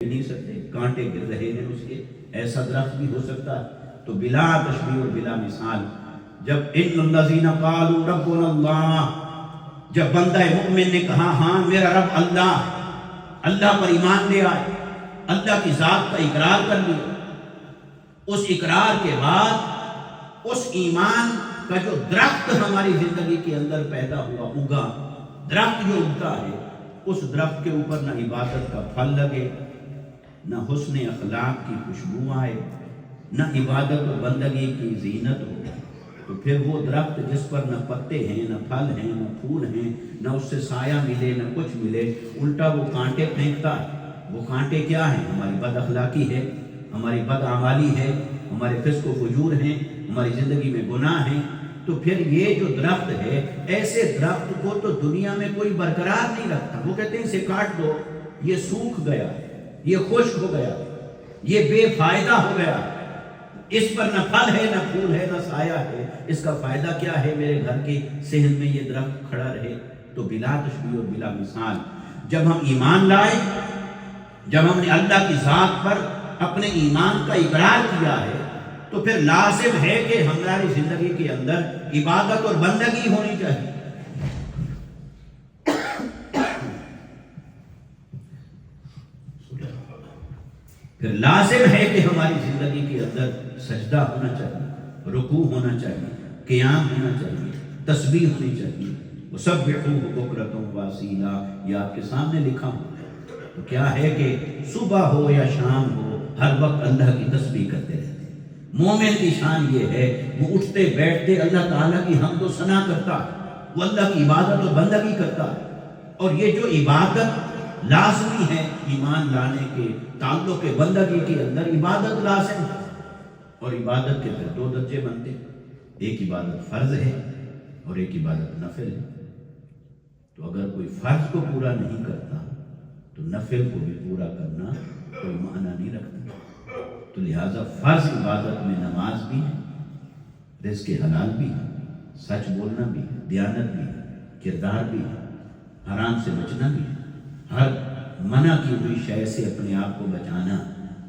نہیں سکتے، کانٹے گر رہے ہیں اس کے، ایسا درخت بھی ہو سکتا ہے؟ تو بلا تشبیہ اور بلا مثال جب ان الذین قالوا ربنا اللہ، جب بندہ مؤمن نے کہا ہاں میرا رب اللہ، اللہ پر ایمان لے آئے، اللہ کی ذات کا اقرار کر لیا، اس اقرار کے بعد اس ایمان کا جو درخت ہماری زندگی کے اندر پیدا ہوا، اگا، درخت جو اگتا ہے، اس درخت کے اوپر نہ عبادت کا پھل لگے، نہ حسن اخلاق کی خوشبو آئے، نہ عبادت و بندگی کی زینت ہو، تو پھر وہ درخت جس پر نہ پتے ہیں، نہ پھل ہیں، نہ پھول ہیں، نہ اس سے سایہ ملے، نہ کچھ ملے، الٹا وہ کانٹے پھینکتا ہے۔ وہ کانٹے کیا ہیں؟ ہماری بد اخلاقی ہے، ہماری بد اعمالی ہے، ہمارے فسق و فجور ہیں، ہماری زندگی میں گناہ ہیں۔ تو پھر یہ جو درخت ہے، ایسے درخت کو تو دنیا میں کوئی برقرار نہیں رکھتا۔ وہ کہتے ہیں اسے کاٹ دو، یہ سوکھ گیا، یہ خشک ہو گیا، یہ بے فائدہ ہو گیا، اس پر نہ پھل ہے، نہ پھول ہے، نہ سایہ ہے، اس کا فائدہ کیا ہے میرے گھر کے صحن میں یہ درخت کھڑا رہے؟ تو بلا تشبیہ اور بلا مثال جب ہم ایمان لائے، جب ہم نے اللہ کی ذات پر اپنے ایمان کا اقرار کیا ہے، تو پھر لازم ہے کہ ہماری زندگی کے اندر عبادت اور بندگی ہونی چاہیے۔ پھر لازم ہے کہ ہماری زندگی کے اندر سجدہ ہونا چاہیے، رکوع ہونا چاہیے، قیام ہونا چاہیے، تسبیح ہونی چاہیے۔ وَسَبِّحُوهُ بُكْرَةً وَأَصِيلًا، یہ آپ کے سامنے لکھا ہو۔ تو کیا ہے کہ صبح ہو یا شام ہو، ہر وقت اللہ کی تسبیح کرتے رہتے ہیں۔ مومن کی شان یہ ہے، وہ اٹھتے بیٹھتے اللہ تعالیٰ کی حمد و ثنا کرتا ہے، وہ اللہ کی عبادت و بندگی کرتا ہے۔ اور یہ جو عبادت لازمی ہے ایمان لانے کے، تعلق بندگی کے اندر عبادت لازم ہے۔ اور عبادت کے پھر دو درجے بنتے ہیں، ایک عبادت فرض ہے اور ایک عبادت نفل ہے۔ تو اگر کوئی فرض کو پورا نہیں کرتا تو نفل کو بھی پورا کرنا کوئی معنی نہیں رکھتا۔ تو لہٰذا فرض عبادت میں نماز بھی ہے، رزق حلال بھی ہے، سچ بولنا بھی ہے، دیانت بھی ہے، کردار بھی ہے، حرام سے بچنا بھی ہے، ہر منع کی ہوئی شے سے اپنے آپ کو بچانا،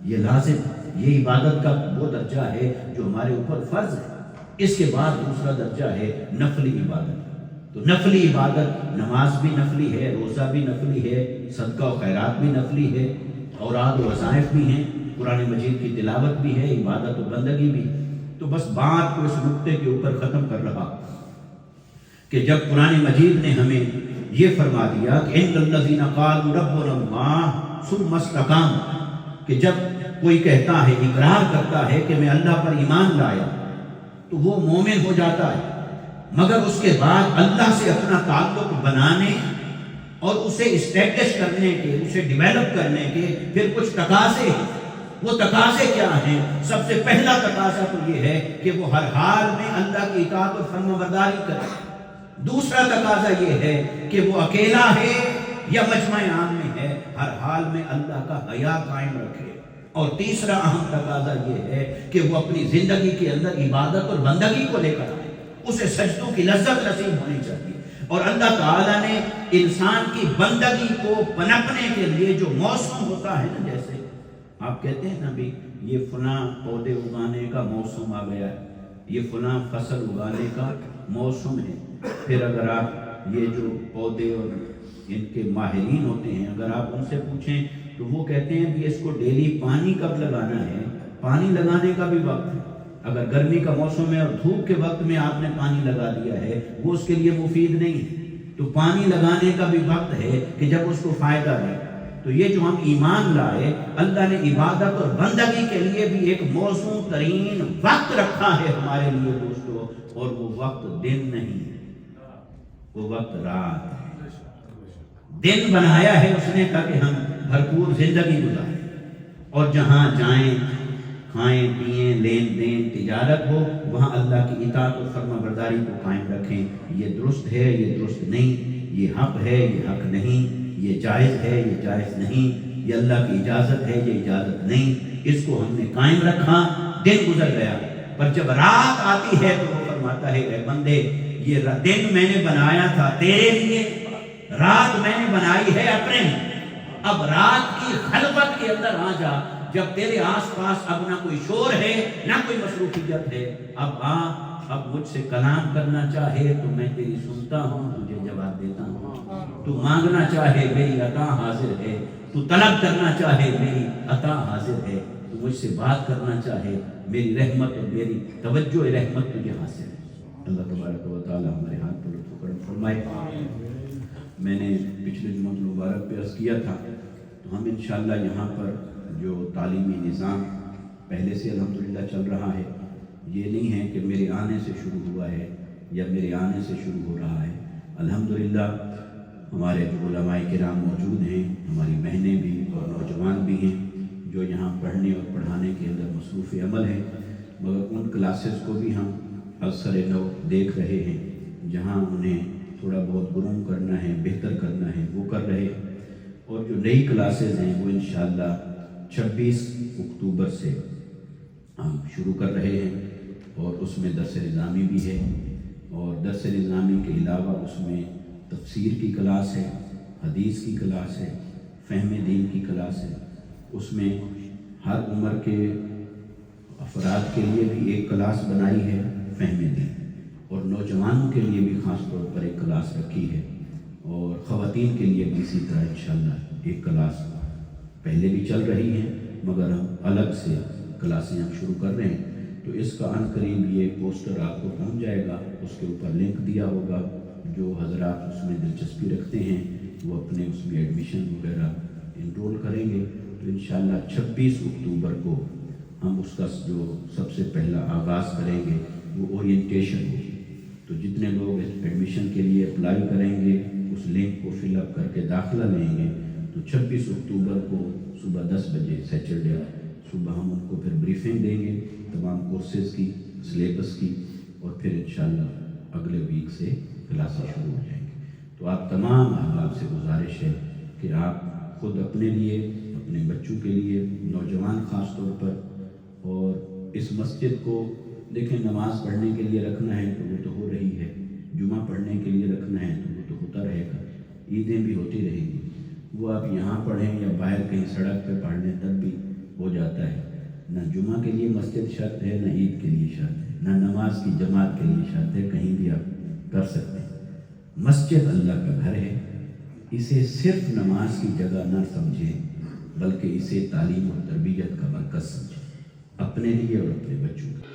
یہ لازم ہے۔ یہ عبادت کا وہ درجہ ہے جو ہمارے اوپر فرض ہے۔ اس کے بعد دوسرا درجہ ہے نفلی عبادت۔ تو نفلی عبادت، نماز بھی نفلی ہے، روزہ بھی نفلی ہے، صدقہ و خیرات بھی نفلی ہے، اوراد و وظائف بھی ہیں، قرآن مجید کی تلاوت بھی ہے، عبادت و بندگی بھی۔ تو بس بات کو اس نقطے کے اوپر ختم کر رہا کہ جب قرآن مجید نے ہمیں یہ فرما دیا کہ ان الذین قالوا ربنا اللہ ثم استقاموا، کہ جب کوئی کہتا ہے، اقرار کرتا ہے کہ میں اللہ پر ایمان لایا، تو وہ مومن ہو جاتا ہے، مگر اس کے بعد اللہ سے اپنا تعلق بنانے اور اسے اسٹیبلش کرنے کے، اسے ڈیولپ کرنے کے پھر کچھ تقاضے ہیں۔ وہ تقاضے کیا ہیں؟ سب سے پہلا تقاضا تو یہ ہے کہ وہ ہر حال میں اللہ کی اطاعت اور فرمانبرداری کرے۔ دوسرا تقاضا یہ ہے کہ وہ اکیلا ہے یا مجمع عام میں ہے، ہر حال میں اللہ کا حیا قائم رکھے۔ اور تیسرا اہم تقاضا یہ ہے کہ وہ اپنی زندگی کے اندر عبادت اور بندگی کو لے کر آئے، اسے سجدوں کی لذت نصیب ہونی چاہیے۔ اور اللہ تعالیٰ نے انسان کی بندگی کو پنپنے کے لیے جو موسم ہوتا ہے نا، جیسے آپ کہتے ہیں نا بھی یہ فلاں پودے اگانے کا موسم آ گیا ہے، یہ فلاں فصل اگانے کا موسم ہے۔ پھر اگر آپ یہ جو پودے اور ان کے ماہرین ہوتے ہیں، اگر آپ ان سے پوچھیں تو وہ کہتے ہیں کہ اس کو ڈیلی پانی کب لگانا ہے، پانی لگانے کا بھی وقت ہے۔ اگر گرمی کا موسم ہے اور دھوپ کے وقت میں آپ نے پانی لگا دیا ہے، وہ اس کے لیے مفید نہیں ہے۔ تو پانی لگانے کا بھی وقت ہے کہ جب اس کو فائدہ دے۔ تو یہ جو ہم ایمان لائے، اللہ نے عبادت اور بندگی کے لیے بھی ایک موزوں ترین وقت رکھا ہے ہمارے لیے دوستو، اور وہ وقت دن نہیں ہے، وہ وقت رات ہے۔ دن بنایا ہے اس نے تاکہ ہم بھرپور زندگی گزاریں، اور جہاں جائیں، کھائیں پیئیں، لین دین تجارت ہو، وہاں اللہ کی اطاعت و فرما برداری کو قائم رکھیں۔ یہ درست ہے، یہ درست نہیں، یہ حق ہے، یہ حق نہیں، یہ جائز ہے، یہ جائز نہیں، یہ اللہ کی اجازت ہے، یہ اجازت نہیں۔ اس کو ہم نے قائم رکھا، دن گزر گیا، پر جب رات آتی ہے تو وہ فرماتا ہے اے بندے، یہ دن میں نے بنایا تھا تیرے لیے، رات میں نے بنائی ہے اپنے لیے۔ اب رات کی خلوت کے اندر آ جا، جب تیرے آس پاس اب نہ کوئی شور ہے نہ کوئی مصروفیت ہے، اب آ، اب مجھ سے کلام کرنا چاہے تو میں تیری سنتا ہوں، تجھے جواب دیتا ہوں، تو مانگنا چاہے میری عطا حاضر ہے، تو طلب کرنا چاہے میری عطا حاضر ہے، تو مجھ سے بات کرنا چاہے میری رحمت اور میری توجہ رحمت تجھے حاصل ہے۔ اللہ تبارک و تعالی ہمارے ہاتھ پر لطف و کرم فرمائے۔ میں نے پچھلے جمعہ مبارک پہ عرض کیا تھا، تو ہم انشاءاللہ یہاں پر جو تعلیمی نظام پہلے سے الحمدللہ چل رہا ہے، یہ نہیں ہے کہ میرے آنے سے شروع ہوا ہے یا میرے آنے سے شروع ہو رہا ہے۔ الحمدللہ ہمارے جو علماء کرام موجود ہیں، ہماری بہنیں بھی اور نوجوان بھی ہیں جو یہاں پڑھنے اور پڑھانے کے اندر مصروف عمل ہیں، مگر ان کلاسز کو بھی ہم اثر نو دیکھ رہے ہیں، جہاں انہیں تھوڑا بہت گروم کرنا ہے، بہتر کرنا ہے، وہ کر رہے ہیں۔ اور جو نئی کلاسز ہیں وہ انشاءاللہ 26 اکتوبر سے ہم شروع کر رہے ہیں، اور اس میں درس نظامی بھی ہے، اور درس نظامی کے علاوہ اس میں تفسیر کی کلاس ہے، حدیث کی کلاس ہے، فہم دین کی کلاس ہے۔ اس میں ہر عمر کے افراد کے لیے بھی ایک کلاس بنائی ہے فہم دین، اور نوجوانوں کے لیے بھی خاص طور پر ایک کلاس رکھی ہے، اور خواتین کے لیے بھی اسی طرح انشاءاللہ ایک کلاس پہلے بھی چل رہی ہیں، مگر ہم الگ سے کلاسیں ہم شروع کر رہے ہیں۔ تو اس کا عن قریب یہ پوسٹر آپ کو پہنچ جائے گا، اس کے اوپر لنک دیا ہوگا، جو حضرات اس میں دلچسپی رکھتے ہیں وہ اپنے اس میں ایڈمیشن وغیرہ انرول کریں گے۔ تو انشاءاللہ 26 اکتوبر کو ہم اس کا جو سب سے پہلا آغاز کریں گے وہ اورینٹیشن ہوگی۔ تو جتنے لوگ ایڈمیشن کے لیے اپلائی کریں گے، اس لنک کو فل اپ کر کے داخلہ لیں گے، تو 26 اکتوبر کو صبح 10 بجے سیٹرڈے صبح ہم ان کو پھر بریفنگ دیں گے تمام کورسز کی، سلیبس کی، اور پھر انشاءاللہ اگلے ویک سے کلاسیں شروع ہو جائیں گے۔ تو آپ تمام احباب سے گزارش ہے کہ آپ خود اپنے لیے، اپنے بچوں کے لیے، نوجوان خاص طور پر، اور اس مسجد کو دیکھیں، نماز پڑھنے کے لیے رکھنا ہے تو وہ تو ہو رہی ہے، جمعہ پڑھنے کے لیے رکھنا ہے تو وہ تو ہوتا رہے گا، عیدیں بھی ہوتی رہیں گی، وہ آپ یہاں پڑھیں یا باہر کہیں سڑک پہ پڑھ لیں تب بھی ہو جاتا ہے۔ نہ جمعہ کے لیے مسجد شرط ہے، نہ عید کے لیے شرط ہے، نہ نماز کی جماعت کے لیے شرط ہے، کہیں بھی آپ کر سکتے ہیں۔ مسجد اللہ کا گھر ہے، اسے صرف نماز کی جگہ نہ سمجھیں، بلکہ اسے تعلیم اور تربیت کا مرکز سمجھیں، اپنے لیے اور اپنے بچوں کے لیے۔